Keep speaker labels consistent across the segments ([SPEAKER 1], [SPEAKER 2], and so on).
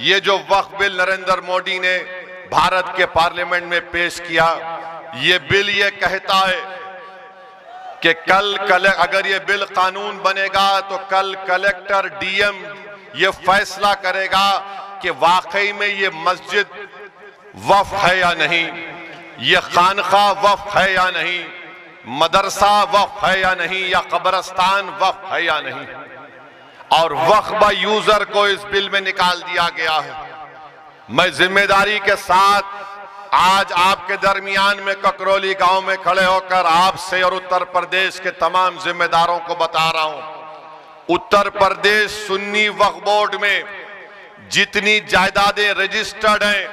[SPEAKER 1] ये जो वक्फ बिल नरेंद्र मोदी ने भारत के पार्लियामेंट में पेश किया, ये बिल ये कहता है कि अगर ये बिल कानून बनेगा तो कल कलेक्टर डीएम ये फैसला करेगा कि वाकई में ये मस्जिद वक्फ है या नहीं, ये खानखा वक्फ है या नहीं, मदरसा वक्फ है या नहीं, या कब्रस्तान वक्फ है या नहीं। और वक्फ यूजर को इस बिल में निकाल दिया गया है। मैं जिम्मेदारी के साथ आज आपके दरमियान में ककरौली गांव में खड़े होकर आपसे और उत्तर प्रदेश के तमाम जिम्मेदारों को बता रहा हूं, उत्तर प्रदेश सुन्नी वक्फ बोर्ड में जितनी जायदादें रजिस्टर्ड हैं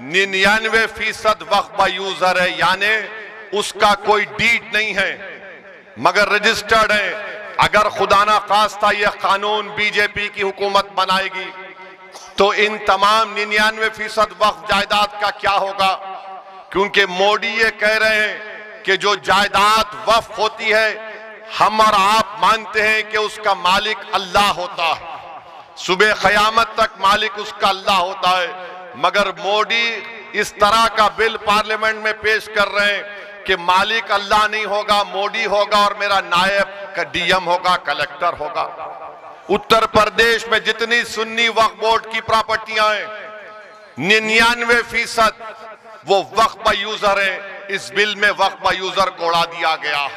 [SPEAKER 1] 99% वक्फ यूजर है, यानी उसका कोई डीड नहीं है मगर रजिस्टर्ड है। अगर खुदा ना खास्ता यह कानून बीजेपी की हुकूमत बनाएगी तो इन तमाम 99% वक्फ जायदाद का क्या होगा, क्योंकि मोदी ये कह रहे हैं कि जो जायदाद वक्फ होती है हम और आप मानते हैं कि उसका मालिक अल्लाह होता है, सुबह क़यामत तक मालिक उसका अल्लाह होता है, मगर मोदी इस तरह का बिल पार्लियामेंट में पेश कर रहे हैं कि मालिक अल्लाह नहीं होगा, मोदी होगा और मेरा नायब का डीएम होगा, कलेक्टर होगा। उत्तर प्रदेश में जितनी सुन्नी वक्फ बोर्ड की प्रॉपर्टियां हैं 99% वो वक्फ यूजर है। इस बिल में वक्फ यूजर को उड़ा दिया गया।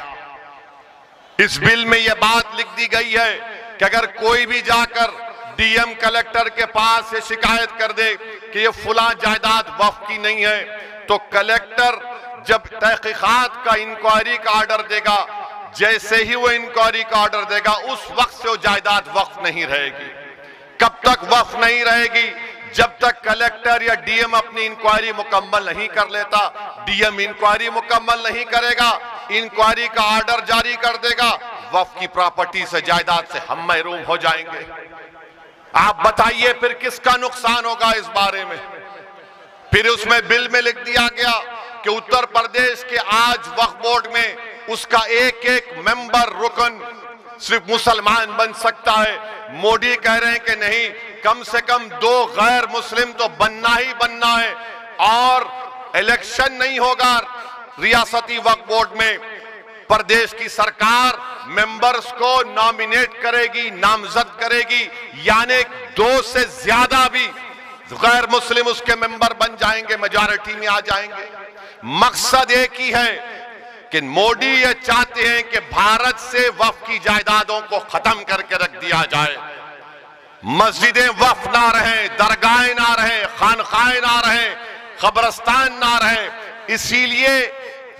[SPEAKER 1] इस बिल में यह बात लिख दी गई है कि अगर कोई भी जाकर डीएम कलेक्टर के पास ये शिकायत कर दे कि ये फुला जायदाद वक्फ की नहीं है, तो कलेक्टर जब तहकीकात का इंक्वायरी का ऑर्डर देगा, जैसे ही वो इंक्वायरी का ऑर्डर देगा उस वक्त से वो जायदाद वक्फ नहीं रहेगी। कब तक वक्फ नहीं रहेगी? जब तक कलेक्टर या डीएम अपनी इंक्वायरी मुकम्मल नहीं कर लेता। डीएम इंक्वायरी मुकम्मल नहीं करेगा, इंक्वायरी का ऑर्डर जारी कर देगा, वक्फ की प्रॉपर्टी से, जायदाद से हम महरूम हो जाएंगे। आप बताइए फिर किसका नुकसान होगा इस बारे में? फिर उसमें बिल में लिख दिया गया कि उत्तर प्रदेश के आज वक्फ बोर्ड में उसका एक एक मेंबर रुकन सिर्फ मुसलमान बन सकता है। मोदी कह रहे हैं कि नहीं, कम से कम 2 गैर मुस्लिम तो बनना ही बनना है, और इलेक्शन नहीं होगा रियासती वक्फ बोर्ड में। प्रदेश की सरकार मेंबर्स को नॉमिनेट करेगी, नामजद करेगी, यानी 2 से ज्यादा भी गैर मुस्लिम उसके मेंबर बन जाएंगे, मेजॉरिटी में आ जाएंगे। मकसद एक ही है कि मोदी ये चाहते हैं कि भारत से वक्फ की जायदादों को खत्म करके रख दिया जाए। मस्जिदें वक्फ ना रहे, दरगाहें ना रहे, खानखाएं ना रहे, कब्रस्तान ना रहे। इसीलिए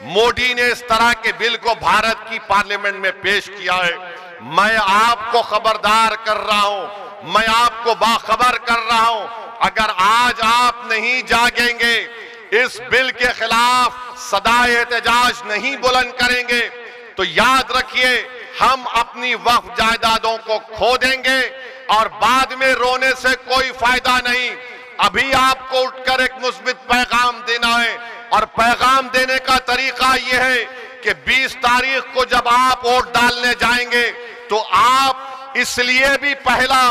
[SPEAKER 1] मोदी ने इस तरह के बिल को भारत की पार्लियामेंट में पेश किया है। मैं आपको खबरदार कर रहा हूं, मैं आपको बाखबर कर रहा हूं, अगर आज आप नहीं जागेंगे, इस बिल के खिलाफ सदाए एहतजाज नहीं बुलंद करेंगे, तो याद रखिए हम अपनी वक्फ जायदादों को खो देंगे और बाद में रोने से कोई फायदा नहीं। अभी आपको उठकर एक मुस्बित पैगाम देना है, और पैगाम देने का तरीका यह है कि 20 तारीख को जब आप वोट डालने जाएंगे तो आप इसलिए भी पहला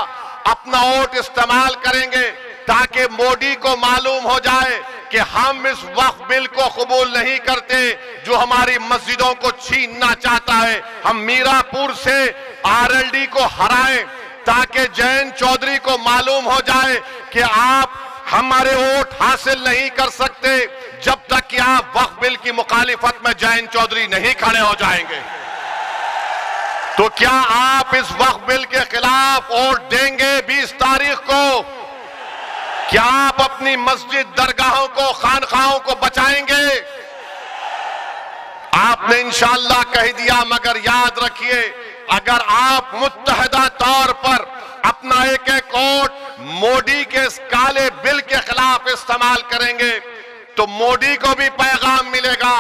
[SPEAKER 1] अपना वोट इस्तेमाल करेंगे ताकि मोदी को मालूम हो जाए कि हम इस वक्फ बिल को कबूल नहीं करते जो हमारी मस्जिदों को छीनना चाहता है। हम मीरापुर से आरएलडी को हराएं ताकि जयंत चौधरी को मालूम हो जाए कि आप हमारे वोट हासिल नहीं कर सकते जब तक कि आप वक्फ बिल की मुखालिफत में जयंत चौधरी नहीं खड़े हो जाएंगे। तो क्या आप इस वक्फ बिल के खिलाफ वोट देंगे 20 तारीख को? क्या आप अपनी मस्जिद, दरगाहों को, खानखाहों को बचाएंगे? आपने इंशाअल्लाह कह दिया, मगर याद रखिए अगर आप मुत्तहदा तौर पर अपना एक एक वोट मोदी के इस काले बिल के खिलाफ इस्तेमाल करेंगे तो मोदी को भी पैगाम मिलेगा,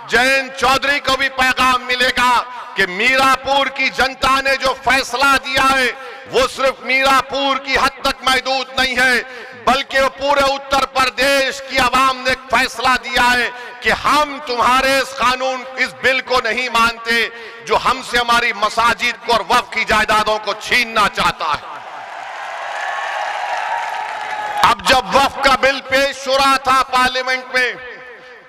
[SPEAKER 1] जयंत चौधरी को भी पैगाम मिलेगा कि मीरापुर की जनता ने जो फैसला दिया है वो सिर्फ मीरापुर की हद तक महदूद नहीं है, बल्कि वो पूरे उत्तर प्रदेश की आवाम ने एक फैसला दिया है कि हम तुम्हारे इस कानून, इस बिल को नहीं मानते जो हमसे हमारी मसाजिद को और वक्फ की जायदादों को छीनना चाहता है। अब जब वक्फ का बिल पेश हो रहा था पार्लियामेंट में,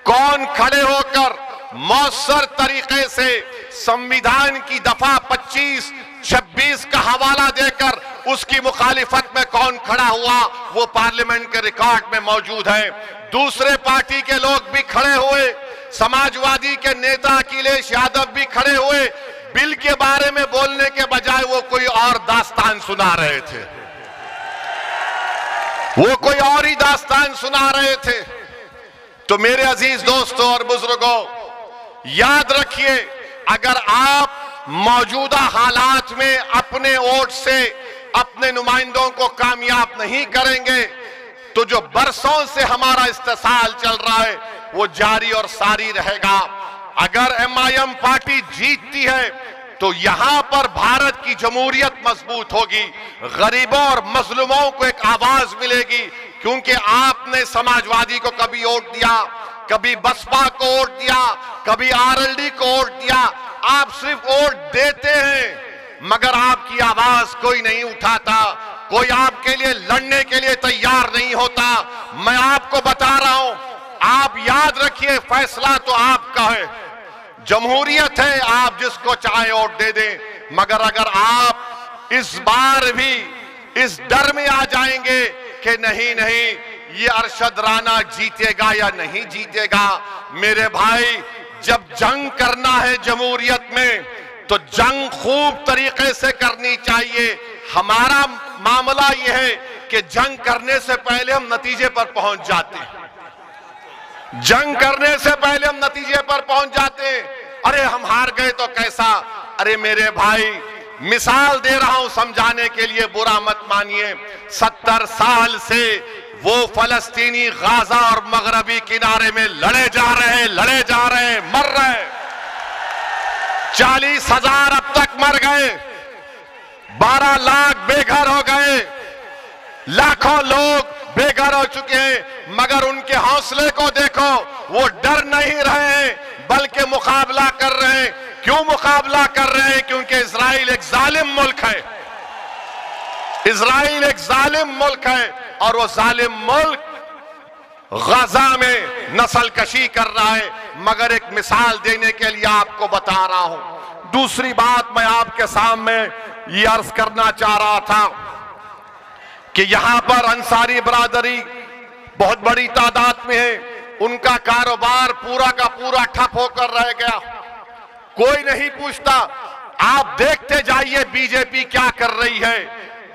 [SPEAKER 1] कौन खड़े होकर मौसर तरीके से संविधान की दफा 25, 26 का हवाला देकर उसकी मुखालिफत में कौन खड़ा हुआ, वो पार्लियामेंट के रिकॉर्ड में मौजूद है। दूसरे पार्टी के लोग भी खड़े हुए, समाजवादी के नेता अखिलेश यादव भी खड़े हुए, बिल के बारे में बोलने के बजाय वो कोई और दास्तान सुना रहे थे, वो कोई और ही दास्तान सुना रहे थे। तो मेरे अजीज दोस्तों और बुजुर्गों, याद रखिए, अगर आप मौजूदा हालात में अपने वोट से अपने नुमाइंदों को कामयाब नहीं करेंगे तो जो बरसों से हमारा इस्तेसाल चल रहा है वो जारी और सारी रहेगा। अगर MIM पार्टी जीतती है तो यहां पर भारत की जमहूरियत मजबूत होगी, गरीबों और मजलूमों को एक आवाज मिलेगी, क्योंकि आपने समाजवादी को कभी वोट दिया, कभी बसपा को वोट दिया, कभी RLD को वोट दिया। आप सिर्फ वोट देते हैं मगर आपकी आवाज कोई नहीं उठाता, कोई आपके लिए लड़ने के लिए तैयार नहीं होता। मैं आपको बता रहा हूं, आप याद रखिए, फैसला तो आपका है, जमहूरियत है, आप जिसको चाहे वोट दे दें, मगर अगर आप इस बार भी इस डर में आ जाएंगे कि नहीं नहीं ये अरशद राना जीतेगा या नहीं जीतेगा, मेरे भाई, जब जंग करना है जमहूरियत में तो जंग खूब तरीके से करनी चाहिए। हमारा मामला यह है कि जंग करने से पहले हम नतीजे पर पहुंच जाते हैं, जंग करने से पहले हम नतीजे पर पहुंच जाते हैं। अरे हम हार गए तो कैसा, अरे मेरे भाई, मिसाल दे रहा हूं समझाने के लिए, बुरा मत मानिए। 70 साल से वो फलस्तीनी गाजा और मगरबी किनारे में लड़े जा रहे, मर रहे। 40,000 अब तक मर गए, 12 लाख बेघर हो गए, लाखों लोग बेघर हो चुके हैं, मगर उनके हौसले को देखो, वो डर नहीं रहे बल्कि मुकाबला कर रहे हैं। क्यों मुकाबला कर रहे हैं? क्योंकि इजराइल एक जालिम मुल्क है, इजराइल एक जालिम मुल्क है और वो जालिम मुल्क गाजा में नस्ल कशी कर रहा है। मगर एक मिसाल देने के लिए आपको बता रहा हूं। दूसरी बात मैं आपके सामने ये अर्ज करना चाह रहा था कि यहां पर अंसारी बरादरी बहुत बड़ी तादाद में है, उनका कारोबार पूरा का पूरा ठप होकर रह गया, कोई नहीं पूछता। आप देखते जाइए बीजेपी क्या कर रही है।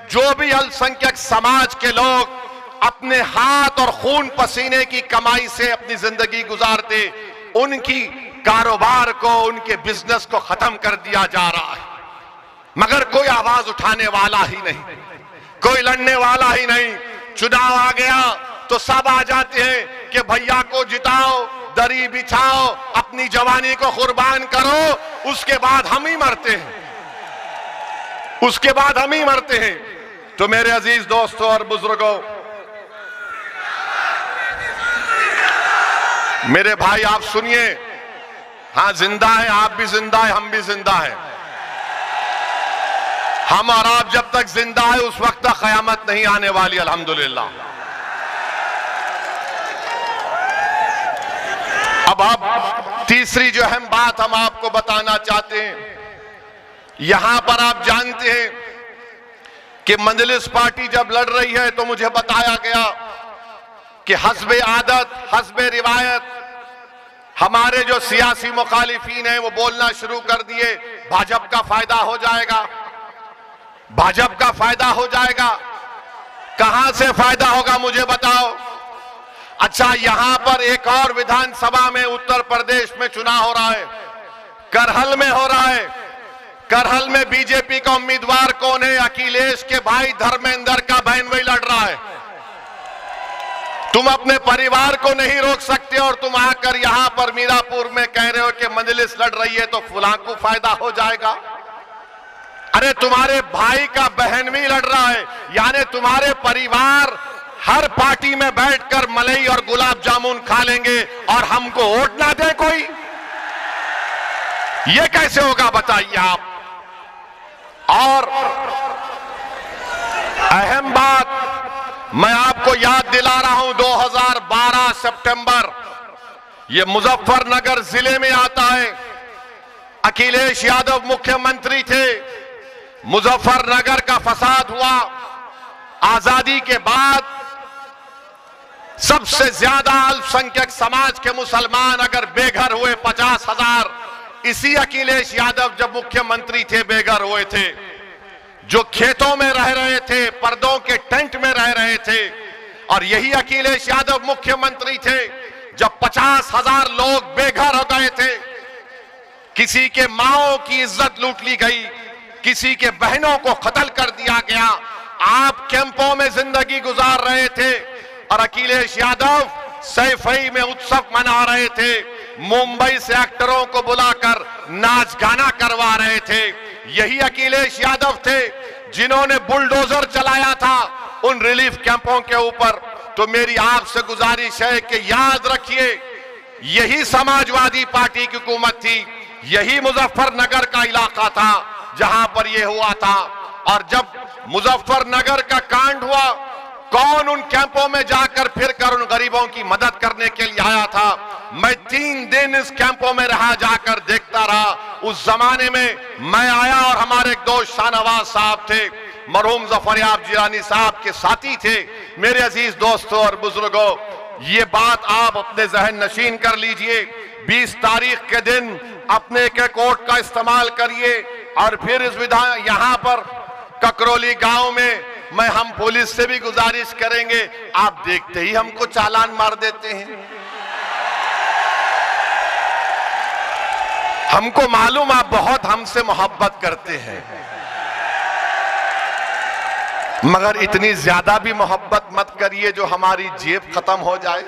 [SPEAKER 1] जो भी अल्पसंख्यक समाज के लोग अपने हाथ और खून पसीने की कमाई से अपनी जिंदगी गुजारते, उनकी कारोबार को, उनके बिजनेस को खत्म कर दिया जा रहा है, मगर कोई आवाज उठाने वाला ही नहीं, कोई लड़ने वाला ही नहीं। चुनाव आ गया तो सब आ जाते हैं कि भैया को जिताओ, दरी बिछाओ, अपनी जवानी को कुर्बान करो, उसके बाद हम ही मरते हैं, उसके बाद हम ही मरते हैं। तो मेरे अजीज दोस्तों और बुजुर्गों, मेरे भाई आप सुनिए, हाँ जिंदा है, आप भी जिंदा है, हम भी जिंदा है। हम और आप जब तक जिंदा है उस वक्त तक कयामत नहीं आने वाली, अल्हम्दुलिल्लाह। अब तीसरी जो अहम बात हम आपको बताना चाहते हैं, यहां पर आप जानते हैं कि मजलिस पार्टी जब लड़ रही है तो मुझे बताया गया कि हस्बे आदत, हस्बे रिवायत हमारे जो सियासी मुखालिफिन हैं वो बोलना शुरू कर दिए, भाजपा का फायदा हो जाएगा, भाजपा का फायदा हो जाएगा। कहां से फायदा होगा मुझे बताओ। अच्छा, यहां पर एक और विधानसभा में उत्तर प्रदेश में चुनाव हो रहा है, करहल में हो रहा है। करहल में बीजेपी का उम्मीदवार कौन है? अखिलेश के भाई धर्मेंद्र का बहन वही लड़ रहा है। तुम अपने परिवार को नहीं रोक सकते और तुम आकर यहां पर मीरापुर में कह रहे हो कि मजलिस लड़ रही है तो फुलां को फायदा हो जाएगा। अरे तुम्हारे भाई का बहन भी लड़ रहा है, यानी तुम्हारे परिवार हर पार्टी में बैठकर मलाई और गुलाब जामुन खा लेंगे और हमको वोट ना दे कोई, ये कैसे होगा बताइए आप। और अहम बात, मैं आपको याद दिला रहा हूं 2012 सितंबर, ये मुजफ्फरनगर जिले में आता है। अखिलेश यादव मुख्यमंत्री थे, मुजफ्फरनगर का फसाद हुआ। आजादी के बाद सबसे ज्यादा अल्पसंख्यक समाज के मुसलमान अगर बेघर हुए 50,000, इसी अखिलेश यादव जब मुख्यमंत्री थे बेघर हुए थे। जो खेतों में रह रहे थे, पर्दों के टेंट में रह रहे थे, और यही अखिलेश यादव मुख्यमंत्री थे जब 50,000 लोग बेघर हो गए थे। किसी के माओं की इज्जत लूट ली गई, किसी के बहनों को कत्ल कर दिया गया। आप कैंपों में जिंदगी गुजार रहे थे और अखिलेश यादव सैफई में उत्सव मना रहे थे। मुंबई से एक्टरों को बुलाकर नाच गाना करवा रहे थे। यही अखिलेश यादव थे जिन्होंने बुलडोजर चलाया था उन रिलीफ कैंपों के ऊपर। तो मेरी आपसे गुजारिश है कि याद रखिए, यही समाजवादी पार्टी की हुकूमत थी, यही मुजफ्फरनगर का इलाका था जहां पर यह हुआ था। और जब मुजफ्फरनगर का कांड हुआ, कौन उन कैंपों में जाकर फिर कर उन गरीबों की मदद करने के लिए आया था? मैं 3 दिन इस कैंपों में रहा, जाकर देखता रहा। उस जमाने में मैं आया और हमारे एक दोस्त शाहनवाज साहब थे, मरहूम ज़फ़रयाब जिलानी साहब के साथी थे। मेरे अजीज दोस्तों और बुजुर्गों, ये बात आप अपने जहन नशीन कर लीजिए। 20 तारीख के दिन अपने एक वोट का इस्तेमाल करिए। और फिर इस विधान यहां पर ककरौली गांव में हम पुलिस से भी गुजारिश करेंगे, आप देखते ही हमको चालान मार देते हैं। हमको मालूम आप बहुत हमसे मोहब्बत करते हैं, मगर इतनी ज्यादा भी मोहब्बत मत करिए जो हमारी जेब खत्म हो जाए।